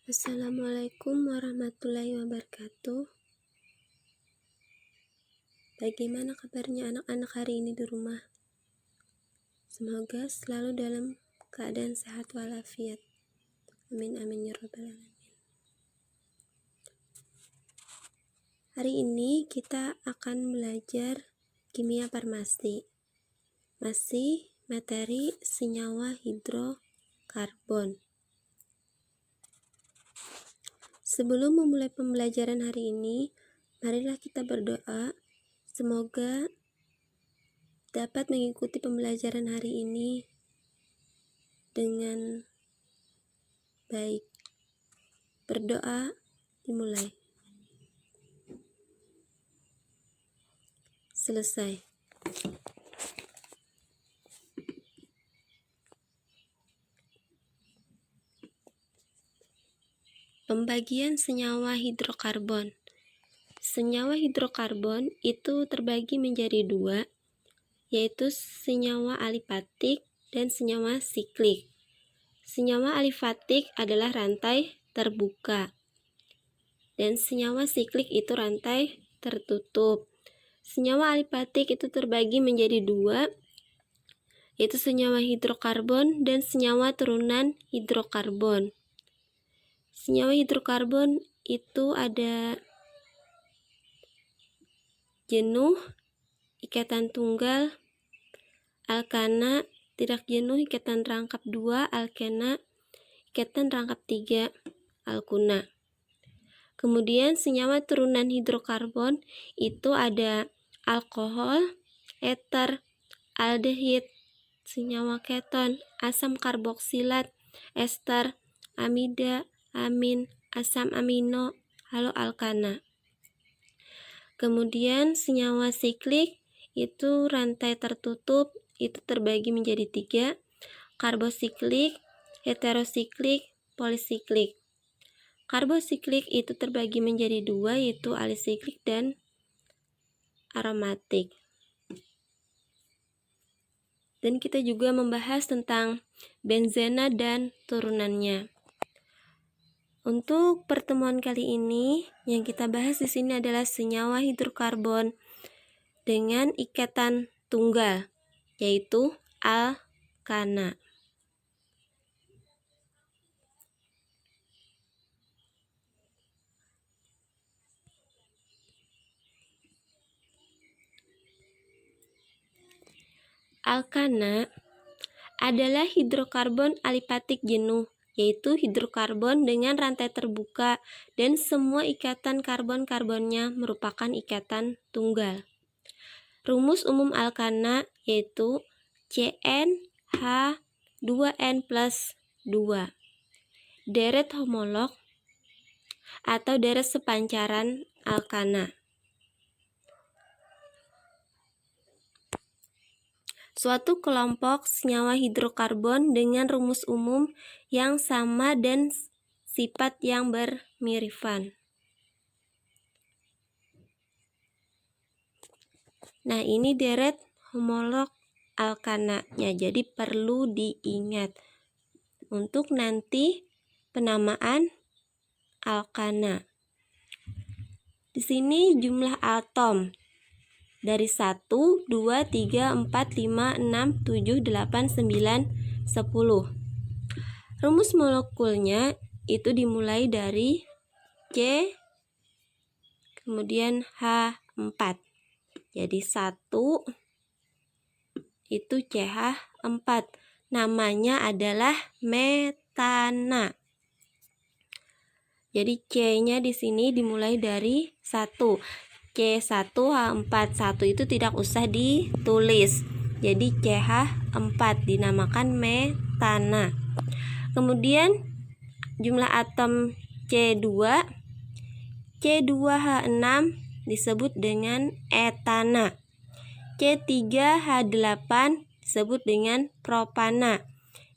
Assalamualaikum warahmatullahi wabarakatuh. Bagaimana kabarnya anak-anak hari ini di rumah? Semoga selalu dalam keadaan sehat walafiat. Amin amin ya rabbal alamin. Hari ini kita akan belajar kimia farmasi. Masih materi senyawa hidrokarbon. Sebelum memulai pembelajaran hari ini, marilah kita berdoa semoga dapat mengikuti pembelajaran hari ini dengan baik. Berdoa dimulai. Selesai. Pembagian senyawa hidrokarbon. Senyawa hidrokarbon itu terbagi menjadi dua, yaitu senyawa alifatik dan senyawa siklik. Senyawa alifatik adalah rantai terbuka, dan senyawa siklik itu rantai tertutup. Senyawa alifatik itu terbagi menjadi dua, yaitu senyawa hidrokarbon dan senyawa turunan hidrokarbon. Senyawa hidrokarbon itu ada jenuh, ikatan tunggal, alkana, tidak jenuh, ikatan rangkap 2, alkena, ikatan rangkap 3, alkuna. Kemudian senyawa turunan hidrokarbon itu ada alkohol, eter, aldehid, senyawa keton, asam karboksilat, ester, amida, amin, asam amino, haloalkana. Kemudian senyawa siklik itu rantai tertutup, itu terbagi menjadi 3, karbosiklik, heterosiklik, polisiklik. Karbosiklik itu terbagi menjadi 2, yaitu alisiklik dan aromatik. Dan kita juga membahas tentang benzena dan turunannya. Untuk pertemuan kali ini, yang kita bahas di sini adalah senyawa hidrokarbon dengan ikatan tunggal, yaitu alkana. Alkana adalah hidrokarbon alifatik jenuh, yaitu hidrokarbon dengan rantai terbuka dan semua ikatan karbon-karbonnya merupakan ikatan tunggal. Rumus umum alkana yaitu CnH2n+2. Deret homolog atau deret sepancaran alkana. Suatu kelompok senyawa hidrokarbon dengan rumus umum yang sama dan sifat yang bermiripan. Nah, ini deret homolog alkananya, jadi perlu diingat untuk nanti penamaan alkana. Di sini jumlah atom dari 1, 2, 3, 4, 5, 6, 7, 8, 9, 10. Rumus molekulnya itu dimulai dari C, kemudian H4. Jadi 1 itu CH4. Namanya adalah metana. Jadi C-nya di sini dimulai dari 1. C1H4, 1 itu tidak usah ditulis. Jadi CH4 dinamakan metana. Kemudian jumlah atom C2, C2H6 disebut dengan etana. C3H8 disebut dengan propana.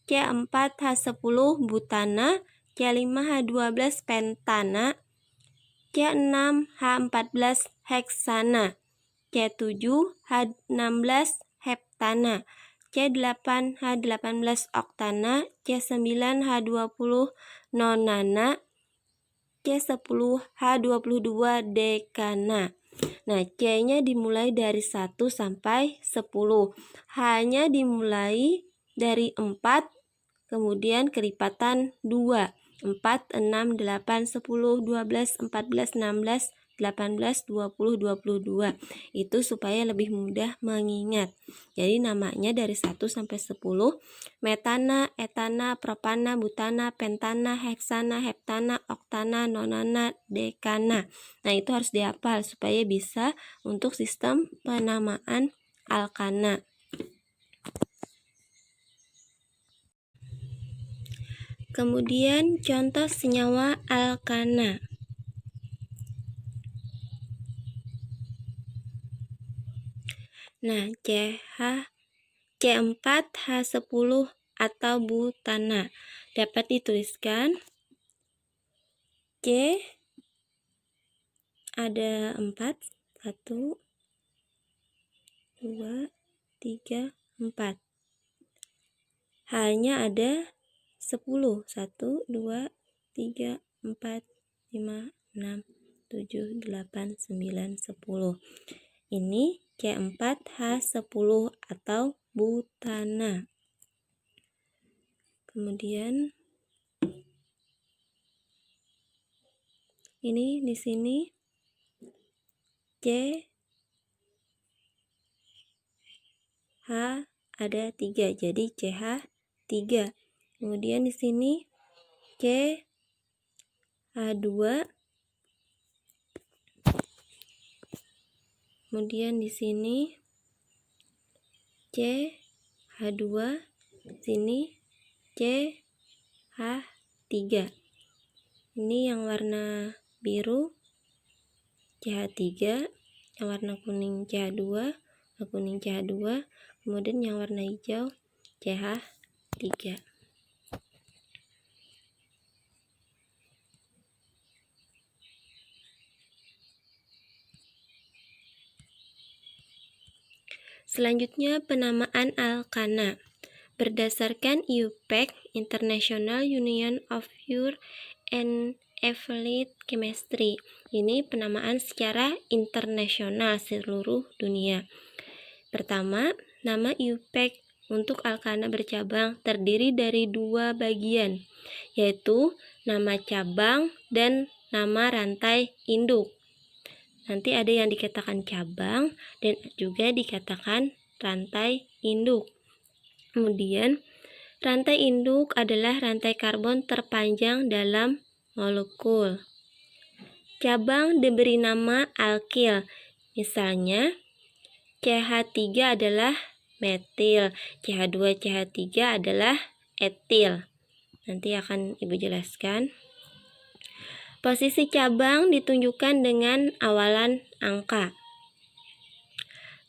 C4H10 butana, C5H12 pentana, C6H14 heksana, C7H16 heptana, C8H18 oktana, C9H20 nonana, C10, H22 dekana. Nah, C-nya dimulai dari 1 sampai 10. H-nya dimulai dari 4, kemudian kelipatan 2. 4, 6, 8, 10, 12, 14, 16, 18, 20, 22. Itu supaya lebih mudah mengingat. Jadi namanya dari 1 sampai 10. Metana, etana, propana, butana, pentana, heksana, heptana, oktana, nonana, dekana. Nah, itu harus dihafal supaya bisa untuk sistem penamaan alkana. Kemudian contoh senyawa alkana. Nah, C4H10 atau butana dapat dituliskan C ada 4, 1, 2, 3, 4. H-nya ada 10, 1, 2, 3, 4, 5, 6, 7, 8, 9, 10. Ini C4H10 atau butana. Kemudian ini di sini CH ada 3, jadi CH3. Kemudian di sini CH2. Kemudian di sini CH2, sini CH3. Ini yang warna biru CH3, yang warna kuning CH2, kuning CH2, kemudian yang warna hijau CH3. Selanjutnya penamaan alkana. Berdasarkan IUPAC, International Union of Pure and Applied Chemistry. Ini penamaan secara internasional seluruh dunia. Pertama, nama IUPAC untuk alkana bercabang terdiri dari 2 bagian, yaitu nama cabang dan nama rantai induk. Nanti ada yang dikatakan cabang dan juga dikatakan rantai induk. Kemudian, rantai induk adalah rantai karbon terpanjang dalam molekul. Cabang diberi nama alkil. Misalnya, CH3 adalah metil, CH2, CH3 adalah etil. Nanti akan Ibu jelaskan. Posisi cabang ditunjukkan dengan awalan angka.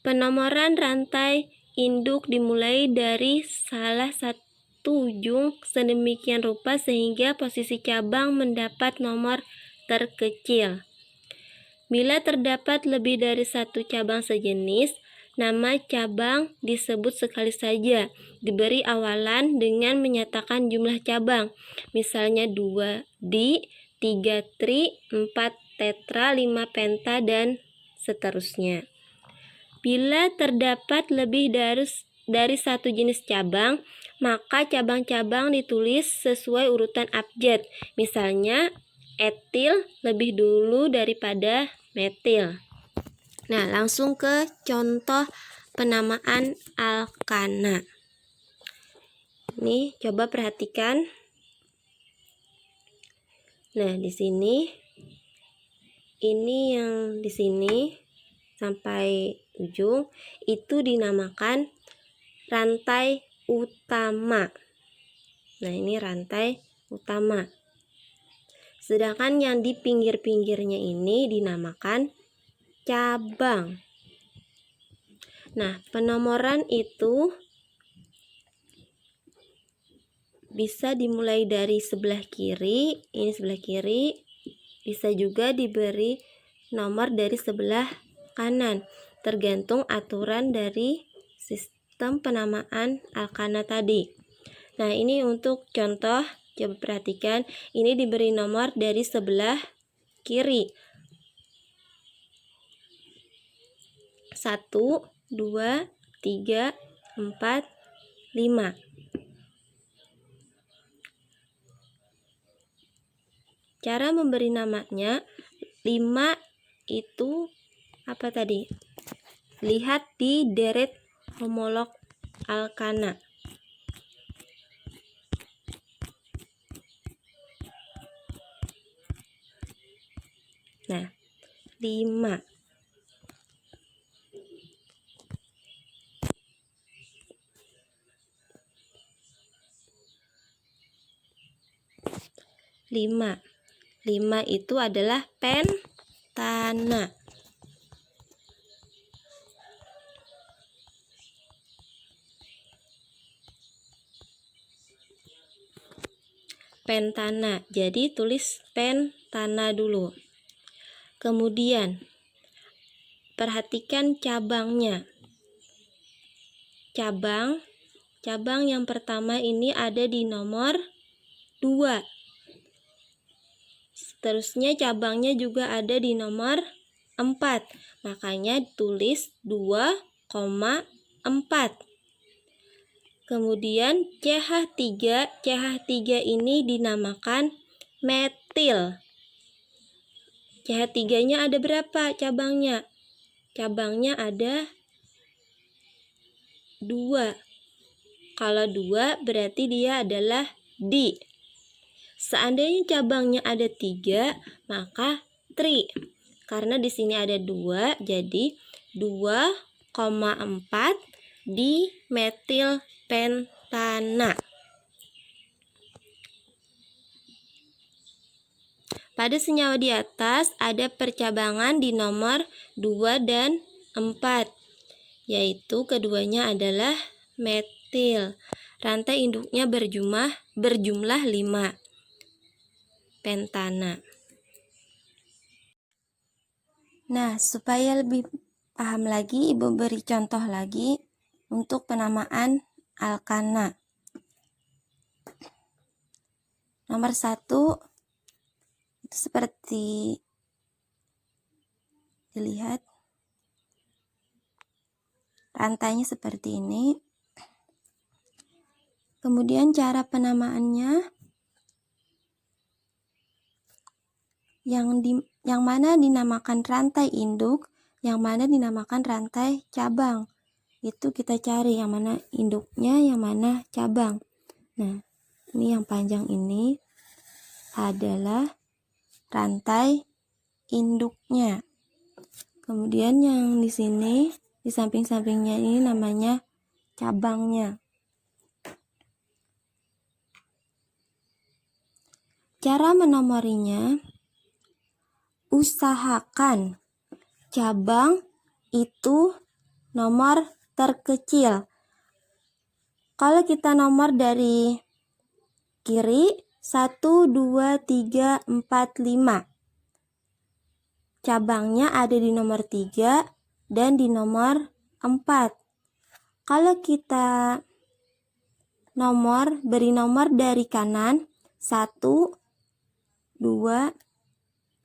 Penomoran rantai induk dimulai dari salah satu ujung sedemikian rupa sehingga posisi cabang mendapat nomor terkecil. Bila terdapat lebih dari satu cabang sejenis, nama cabang disebut sekali saja, diberi awalan dengan menyatakan jumlah cabang. Misalnya 2 di, 3 tri, 4 tetra, 5 penta, dan seterusnya. Bila terdapat lebih dari satu jenis cabang, maka cabang-cabang ditulis sesuai urutan abjad. Misalnya, etil lebih dulu daripada metil. Nah, langsung ke contoh penamaan alkana. Nih, coba perhatikan. Nah, di sini ini yang di sini sampai ujung itu dinamakan rantai utama. Nah, ini rantai utama. Sedangkan yang di pinggir-pinggirnya ini dinamakan cabang. Nah, penomoran itu bisa dimulai dari sebelah kiri, ini sebelah kiri, bisa juga diberi nomor dari sebelah kanan, tergantung aturan dari sistem penamaan alkana tadi. Nah, ini untuk contoh Coba perhatikan, ini diberi nomor dari sebelah kiri. 1, 2, 3, 4, 5. Cara memberi namanya, 5 itu apa tadi? Lihat di deret homolog alkana. Nah, 5. Lima itu adalah pentana. Pentana. Jadi tulis pentana dulu. Kemudian perhatikan cabangnya. Cabang yang pertama ini ada di nomor 2. Seterusnya cabangnya juga ada di nomor 4. Makanya tulis 2,4. Kemudian CH3 ini dinamakan metil. CH3-nya ada berapa cabangnya? Cabangnya ada 2. Kalau 2 berarti dia adalah di. Seandainya cabangnya ada 3, maka tri. Karena di sini ada 2, jadi 2,4 di metil pentana. Pada senyawa di atas ada percabangan di nomor 2 dan 4, yaitu keduanya adalah metil. Rantai induknya berjumlah 5. Pentana. Nah, supaya lebih paham lagi, Ibu beri contoh lagi untuk penamaan alkana. Nomor 1 itu seperti dilihat, rantainya seperti ini. Kemudian cara penamaannya, yang mana dinamakan rantai induk, yang mana dinamakan rantai cabang. Itu kita cari yang mana induknya, yang mana cabang. Nah, ini yang panjang ini adalah rantai induknya. Kemudian yang di sini, di samping-sampingnya ini namanya cabangnya. Cara menomorinya, usahakan cabang itu nomor terkecil. Kalau kita nomor dari kiri, 1, 2, 3, 4, 5. Cabangnya ada di nomor 3 dan di nomor 4. Kalau kita beri nomor dari kanan, 1, 2,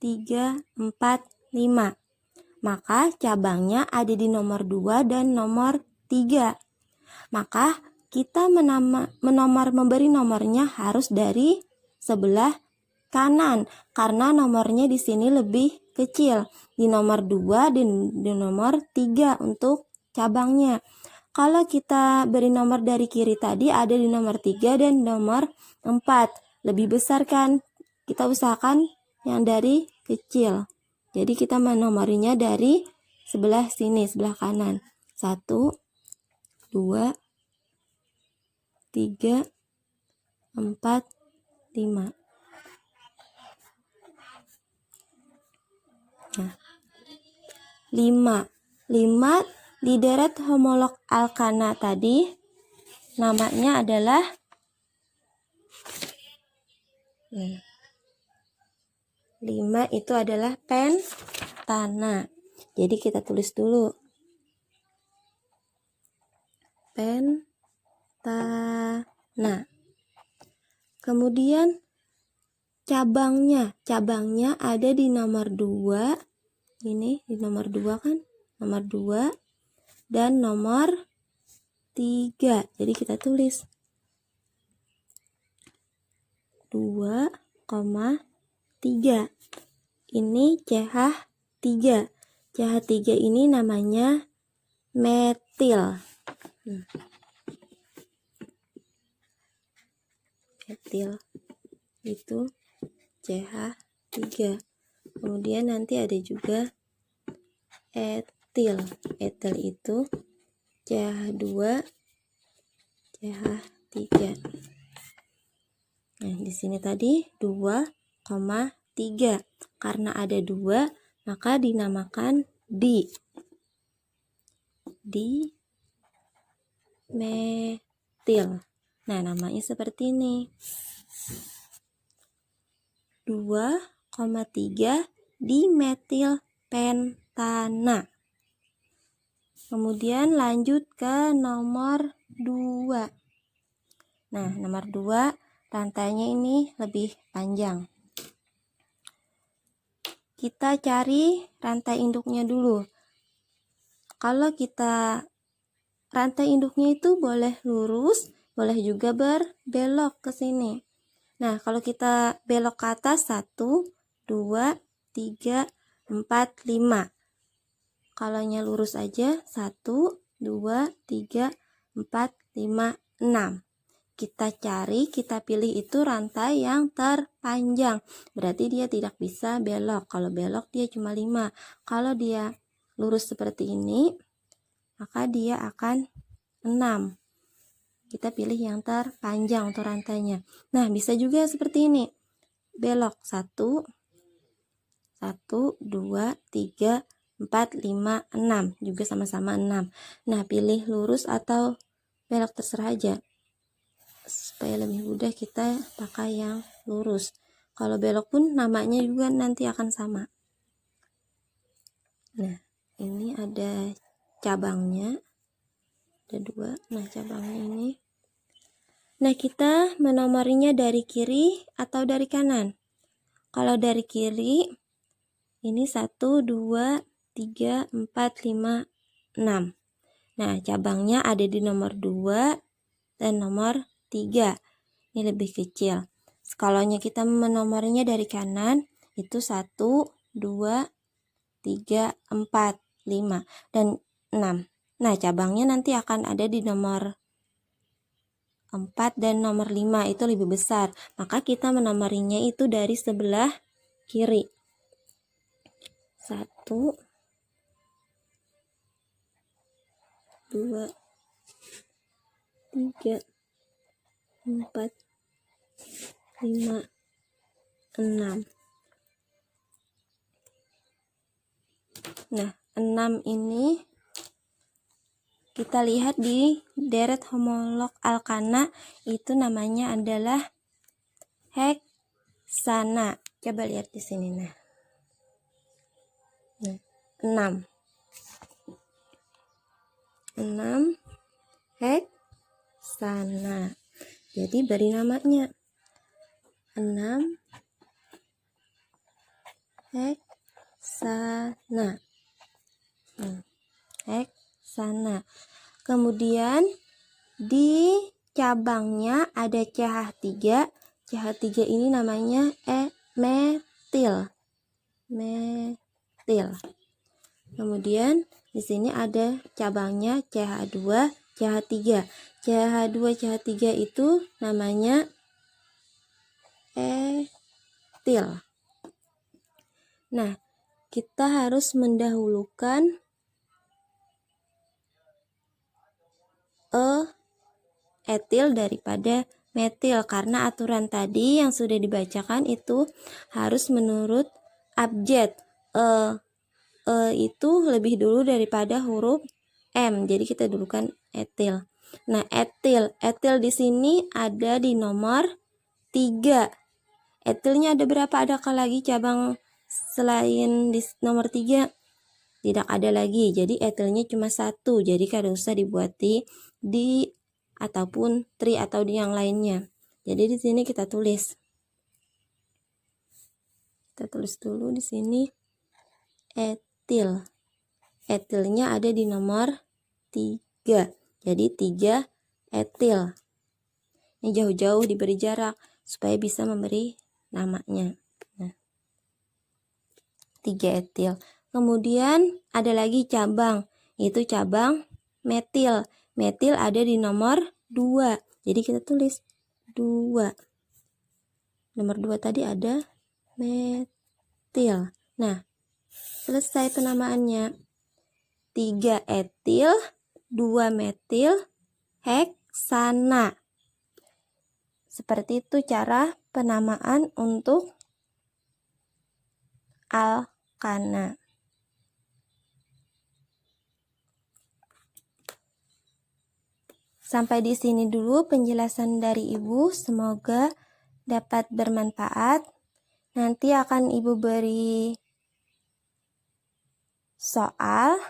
3, 4, 5. Maka cabangnya ada di nomor 2 dan nomor 3. Maka kita memberi nomornya harus dari sebelah kanan, karena nomornya di sini lebih kecil, di nomor 2 dan di nomor 3 untuk cabangnya. Kalau kita beri nomor dari kiri tadi ada di nomor 3 dan nomor 4. Lebih besar kan? Kita usahakan yang dari kecil. Jadi kita menomorinya dari sebelah sini, sebelah kanan. 1, 2, 3, 4, 5. Nah, 5 di deret homolog alkana tadi namanya adalah 5 itu adalah pentana. Jadi kita tulis dulu pentana. Kemudian cabangnya ada di nomor 2. Ini di nomor 2 kan? Nomor 2 dan nomor 3. Jadi kita tulis 2,3. Ini CH3. CH3 ini namanya metil. Metil itu CH3. Kemudian nanti ada juga etil. Etil itu CH2, CH3. Nah, di sini tadi 2,3. Karena ada 2, maka dinamakan dimetil. Nah, namanya seperti ini. 2,3 dimetil pentana. Kemudian lanjut ke nomor 2. Nah, nomor 2 rantainya ini lebih panjang. Kita cari rantai induknya dulu. Kalau kita rantai induknya itu boleh lurus, boleh juga berbelok ke sini. Nah, kalau kita belok ke atas 1, 2, 3, 4, 5. Kalau lurus aja 1, 2, 3, 4, 5, 6. Kita cari, kita pilih itu rantai yang terpanjang. Berarti dia tidak bisa belok. Kalau belok dia cuma 5. Kalau dia lurus seperti ini, maka dia akan 6. Kita pilih yang terpanjang untuk rantainya. Nah, bisa juga seperti ini. Belok 1, 2, 3, 4, 5, 6. Juga sama-sama 6. Nah, pilih lurus atau belok terserah aja. Supaya lebih mudah kita pakai yang lurus. Kalau belok pun namanya juga nanti akan sama. Nah, ini ada cabangnya. Ada 2. Nah, cabangnya ini. Nah, kita menomorinya dari kiri atau dari kanan. Kalau dari kiri, ini 1, 2, 3, 4, 5, 6. Nah, cabangnya ada di nomor 2 dan nomor 3. Ini lebih kecil. Kalau kita menomornya dari kanan, itu 1, 2, 3, 4, 5, dan 6. Nah, cabangnya nanti akan ada di nomor 4 dan nomor 5, itu lebih besar. Maka kita menomorinya itu dari sebelah kiri. 1, 2, 3, 4, 5, 6. Nah, 6 ini kita lihat di deret homolog alkana, itu namanya adalah heksana. Coba lihat di sini. Nah, 6 heksana. Jadi beri namanya 6 heksana. Heksana. Kemudian di cabangnya ada CH3. CH3 ini namanya metil. Metil. Kemudian di sini ada cabangnya CH2, CH3. CH2, CH3 itu namanya etil. Nah, kita harus mendahulukan etil daripada metil, karena aturan tadi yang sudah dibacakan itu harus menurut abjad. Itu lebih dulu daripada huruf M, jadi kita dulukan etil. Nah, etil di sini ada di nomor 3. Etilnya ada berapa? Adakah lagi cabang selain di nomor 3? Tidak ada lagi. Jadi etilnya cuma 1. Jadi kada usah dibuat di ataupun tri atau di yang lainnya. Jadi di sini kita tulis. Kita tulis dulu di sini etil. Etilnya ada di nomor 3. Jadi 3 etil. Ini jauh-jauh diberi jarak supaya bisa memberi namanya. Nah, 3 etil. Kemudian ada lagi cabang, yaitu cabang metil. Metil ada di nomor 2. Jadi kita tulis 2. Nomor 2 tadi ada metil. Nah, selesai penamaannya. 3 etil, 2 metil, heksana. Seperti itu cara penamaan untuk alkana. Sampai di sini dulu penjelasan dari Ibu, semoga dapat bermanfaat. Nanti akan Ibu beri soal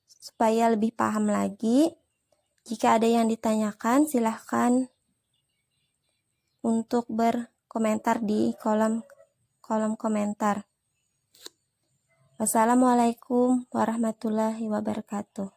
supaya lebih paham lagi. Jika ada yang ditanyakan, silahkan untuk berkomentar di kolom komentar. Wassalamualaikum warahmatullahi wabarakatuh.